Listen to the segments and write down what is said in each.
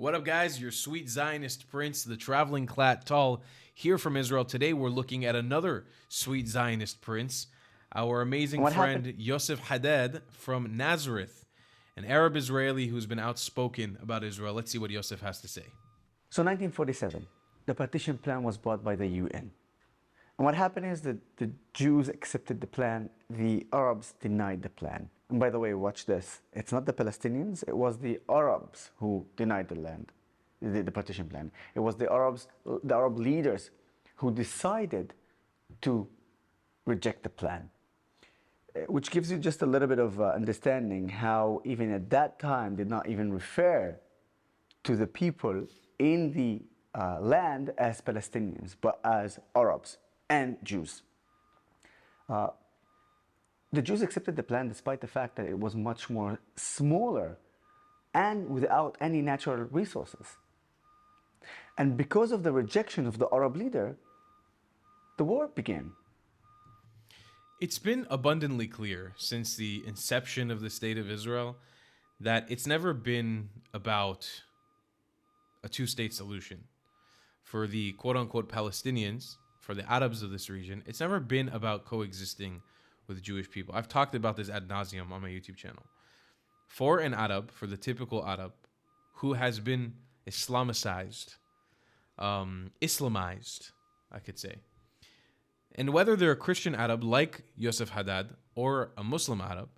What up, guys? Your sweet Zionist prince, the traveling Klat Tal, here from Israel. Today, we're looking at another sweet Zionist prince, our amazing What friend happened? Yoseph Haddad from Nazareth, an Arab Israeli who's been outspoken about Israel. Let's see what Yosef has to say. So 1947, the partition plan was brought by the UN. And what happened is that the Jews accepted the plan, the Arabs denied the plan. And by the way, watch this. It's not the Palestinians, it was the Arabs who denied the land, the partition plan. It was the Arab leaders who decided to reject the plan. Which gives you just a little bit of understanding how even at that time did not even refer to the people in the land as Palestinians, but as Arabs and Jews. The Jews accepted the plan despite the fact that it was much more smaller and without any natural resources. And because of the rejection of the Arab leader, the war began. It's been abundantly clear since the inception of the State of Israel that it's never been about a two-state solution. For the quote-unquote Palestinians, for the Arabs of this region, it's never been about coexisting with Jewish people. I've talked about this ad nauseum on my YouTube channel. For an Arab, for the typical Arab, who has been Islamicized, Islamized, I could say, and whether they're a Christian Arab like Yosef Haddad or a Muslim Arab,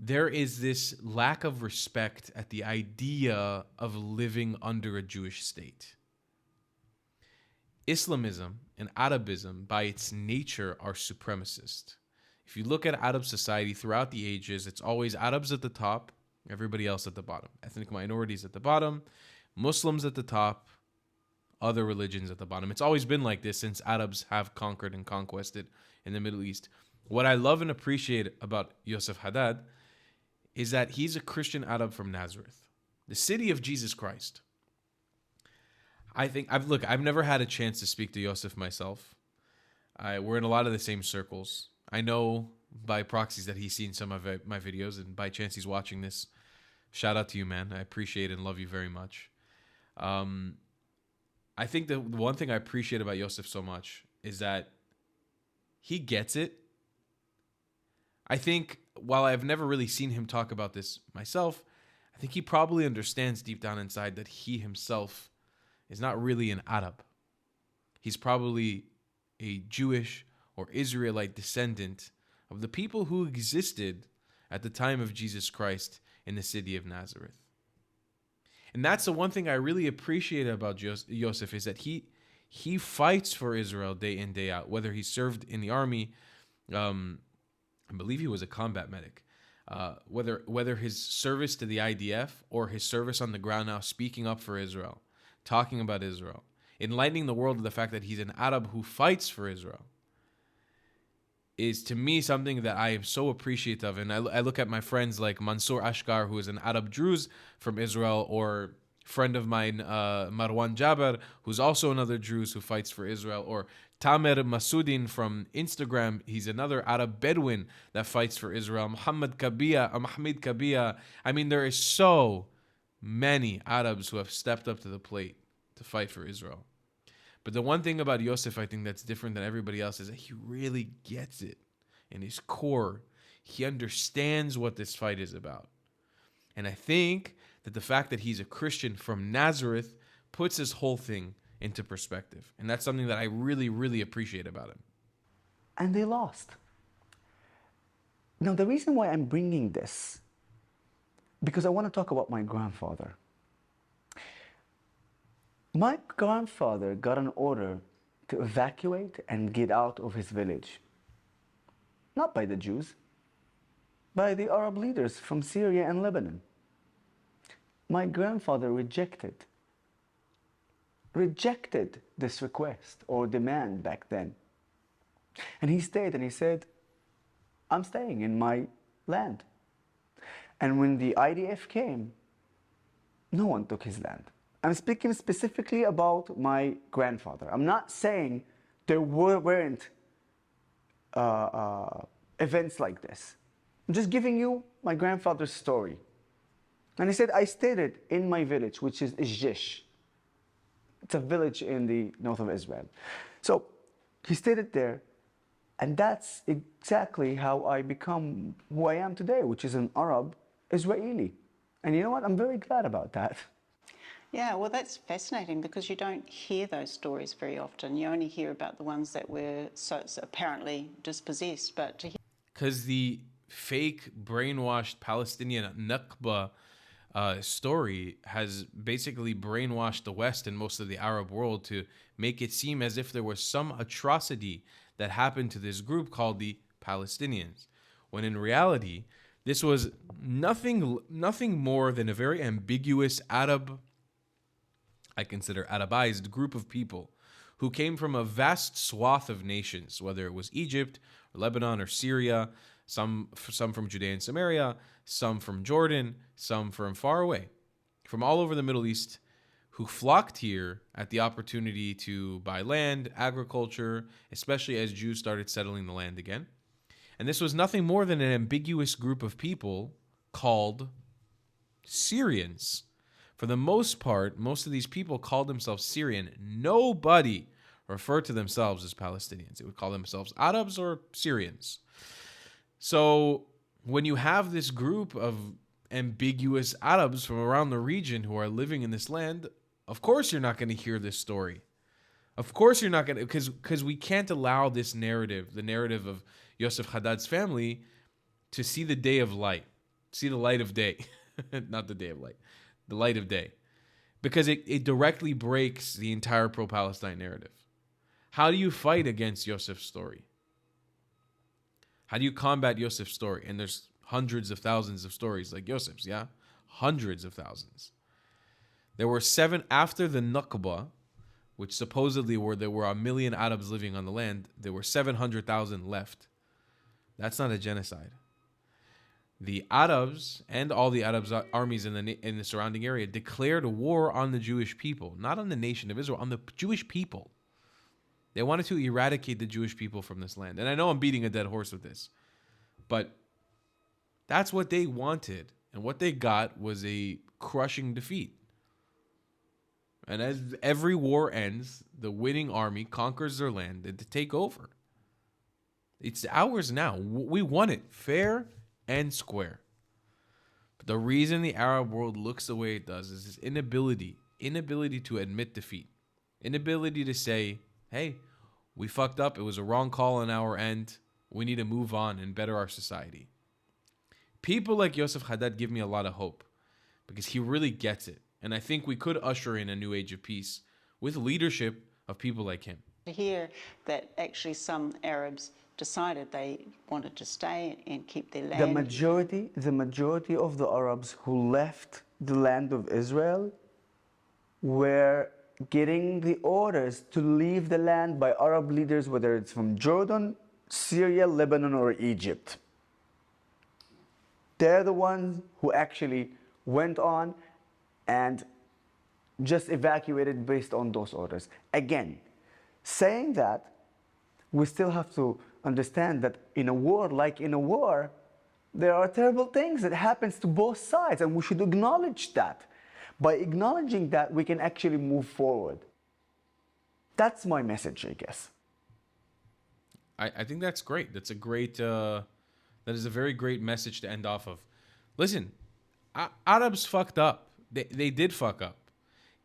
there is this lack of respect at the idea of living under a Jewish state. Islamism and Arabism, by its nature, are supremacist. If you look at Arab society throughout the ages, it's always Arabs at the top, everybody else at the bottom. Ethnic minorities at the bottom, Muslims at the top, other religions at the bottom. It's always been like this since Arabs have conquered and conquested in the Middle East. What I love and appreciate about Yosef Haddad is that he's a Christian Arab from Nazareth, the city of Jesus Christ. I've never had a chance to speak to Yosef myself. We're in a lot of the same circles. I know by proxies that he's seen some of my videos, and by chance he's watching this. Shout out to you, man. I appreciate and love you very much. I think the one thing I appreciate about Yosef so much is that he gets it. I think while I've never really seen him talk about this myself, I think he probably understands deep down inside that he himself is not really an Arab. He's probably a Jewish or Israelite descendant of the people who existed at the time of Jesus Christ in the city of Nazareth. And that's the one thing I really appreciate about Yosef is that he fights for Israel day in, day out, whether he served in the army, I believe he was a combat medic, whether his service to the IDF or his service on the ground now speaking up for Israel, talking about Israel, enlightening the world of the fact that he's an Arab who fights for Israel, is to me something that I am so appreciative of. And I look at my friends like Mansour Ashkar, who is an Arab Druze from Israel, or friend of mine, Marwan Jaber, who's also another Druze who fights for Israel, or Tamer Masoudin from Instagram. He's another Arab Bedouin that fights for Israel. Mahmoud Kabia. I mean, there is so many Arabs who have stepped up to the plate to fight for Israel. But the one thing about Yosef, I think that's different than everybody else, is that he really gets it in his core. He understands what this fight is about. And I think that the fact that he's a Christian from Nazareth puts this whole thing into perspective. And that's something that I really, really appreciate about him. And they lost. Now, the reason why I'm bringing this, because I want to talk about my grandfather. My grandfather got an order to evacuate and get out of his village. Not by the Jews, by the Arab leaders from Syria and Lebanon. My grandfather rejected this request or demand back then. And he stayed and he said, I'm staying in my land. And when the IDF came, no one took his land. I'm speaking specifically about my grandfather. I'm not saying there weren't events like this. I'm just giving you my grandfather's story. And he said, I stayed in my village, which is Ijjish. It's a village in the north of Israel. So he stayed there, and that's exactly how I become who I am today, which is an Arab Israeli. And you know what? I'm very glad about that. Yeah, well, that's fascinating because you don't hear those stories very often. You only hear about the ones that were so apparently dispossessed. But to hear Because the fake brainwashed Palestinian Nakba story has basically brainwashed the West and most of the Arab world to make it seem as if there was some atrocity that happened to this group called the Palestinians, when in reality, this was nothing more than a very ambiguous I consider Arabized group of people who came from a vast swath of nations, whether it was Egypt or Lebanon or Syria, some from Judea and Samaria, some from Jordan, some from far away, from all over the Middle East, who flocked here at the opportunity to buy land, agriculture, especially as Jews started settling the land again. And this was nothing more than an ambiguous group of people called Syrians. For the most part, most of these people called themselves Syrian. Nobody referred to themselves as Palestinians. They would call themselves Arabs or Syrians. So when you have this group of ambiguous Arabs from around the region who are living in this land, of course you're not going to hear this story. Of course you're not going to, because we can't allow this narrative, the narrative of Yoseph Haddad's family, to see the day of light, see the light of day. Not the day of light, the light of day. Because it directly breaks the entire pro-Palestine narrative. How do you fight against Yosef's story? How do you combat Yosef's story? And there's hundreds of thousands of stories like Yosef's, yeah? Hundreds of thousands. There were 7 after the Nakba, which supposedly there were 1 million Arabs living on the land. There were 700,000 left. That's not a genocide. The Arabs and all the Arabs armies in the surrounding area declared war on the Jewish people, not on the nation of Israel, on the Jewish people. They wanted to eradicate the Jewish people from this land. And I know I'm beating a dead horse with this, but that's what they wanted. And what they got was a crushing defeat. And as every war ends, the winning army conquers their land and to take over. It's ours now. We won it fair and square. But the reason the Arab world looks the way it does is this inability to admit defeat. Inability to say, hey, we fucked up. It was a wrong call on our end. We need to move on and better our society. People like Yosef Haddad give me a lot of hope because he really gets it. And I think we could usher in a new age of peace with leadership of people like him. to hear that actually some Arabs decided they wanted to stay and keep their land. The majority of the Arabs who left the land of Israel were getting the orders to leave the land by Arab leaders, whether it's from Jordan, Syria, Lebanon, or Egypt. They're the ones who actually went on and just evacuated based on those orders. Again, saying that, we still have to understand that in a war, like in a war, there are terrible things that happens to both sides, and we should acknowledge that. By acknowledging that, we can actually move forward. That's my message, I guess. I think that's great. That's a great, that is a very great message to end off of. Listen, Arabs fucked up. They did fuck up.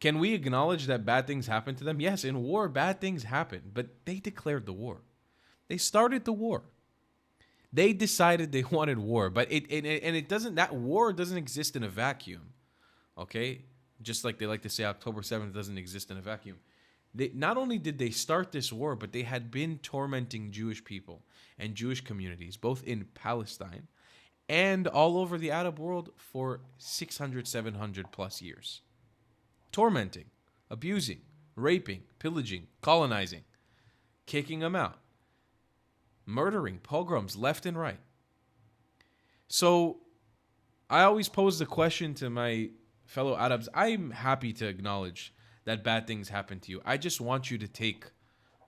Can we acknowledge that bad things happened to them? Yes, in war, bad things happen, but they declared the war. They started the war. They decided they wanted war, but that war doesn't exist in a vacuum. Okay? Just like they like to say October 7th doesn't exist in a vacuum. Not only did they start this war, but they had been tormenting Jewish people and Jewish communities, both in Palestine and all over the Arab world for 600, 700 plus years. Tormenting, abusing, raping, pillaging, colonizing, kicking them out, murdering, pogroms left and right. So I always pose the question to my fellow Arabs. I'm happy to acknowledge that bad things happen to you. I just want you to take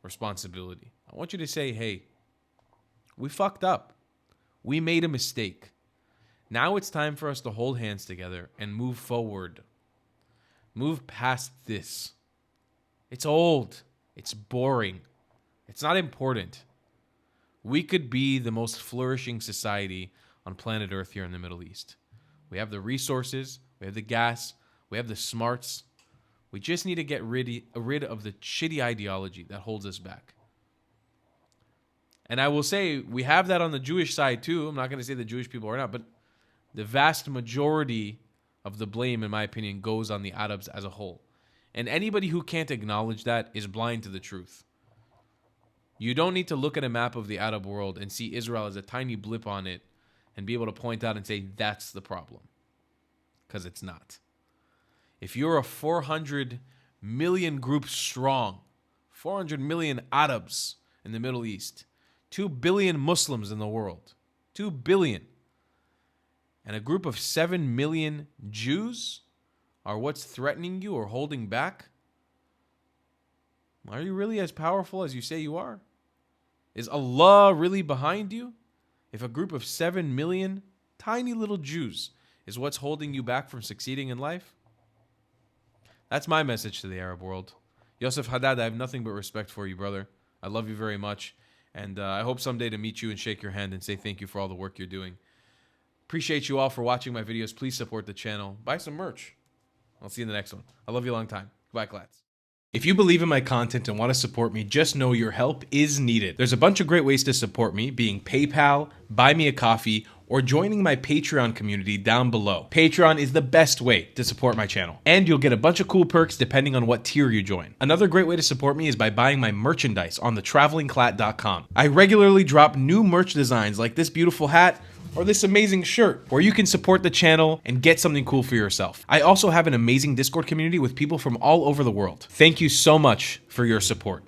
responsibility. I want you to say, hey, we fucked up. We made a mistake. Now it's time for us to hold hands together and move forward. Move past this. It's old. It's boring. It's not important. We could be the most flourishing society on planet Earth here in the Middle East. We have the resources. We have the gas. We have the smarts. We just need to get rid of the shitty ideology that holds us back. And I will say, we have that on the Jewish side too. I'm not going to say the Jewish people are not, but the vast majority of the blame, in my opinion, goes on the Arabs as a whole. And anybody who can't acknowledge that is blind to the truth. You don't need to look at a map of the Arab world and see Israel as a tiny blip on it and be able to point out and say, that's the problem. Because it's not. If you're a 400 million group strong, 400 million Arabs in the Middle East, 2 billion Muslims in the world, 2 billion, and a group of 7 million Jews are what's threatening you or holding back, are you really as powerful as you say you are? Is Allah really behind you? If a group of 7 million tiny little Jews is what's holding you back from succeeding in life? That's my message to the Arab world. Yoseph, Haddad, I have nothing but respect for you, brother. I love you very much. And I hope someday to meet you and shake your hand and say thank you for all the work you're doing. Appreciate you all for watching my videos. Please support the channel. Buy some merch. I'll see you in the next one. I love you a long time. Goodbye, Clats. If you believe in my content and want to support me, just know your help is needed. There's a bunch of great ways to support me, being PayPal, Buy Me a Coffee, or joining my Patreon community down below. Patreon is the best way to support my channel, and you'll get a bunch of cool perks depending on what tier you join. Another great way to support me is by buying my merchandise on thetravelingclat.com. I regularly drop new merch designs like this beautiful hat, or this amazing shirt, where you can support the channel and get something cool for yourself. I also have an amazing Discord community with people from all over the world. Thank you so much for your support.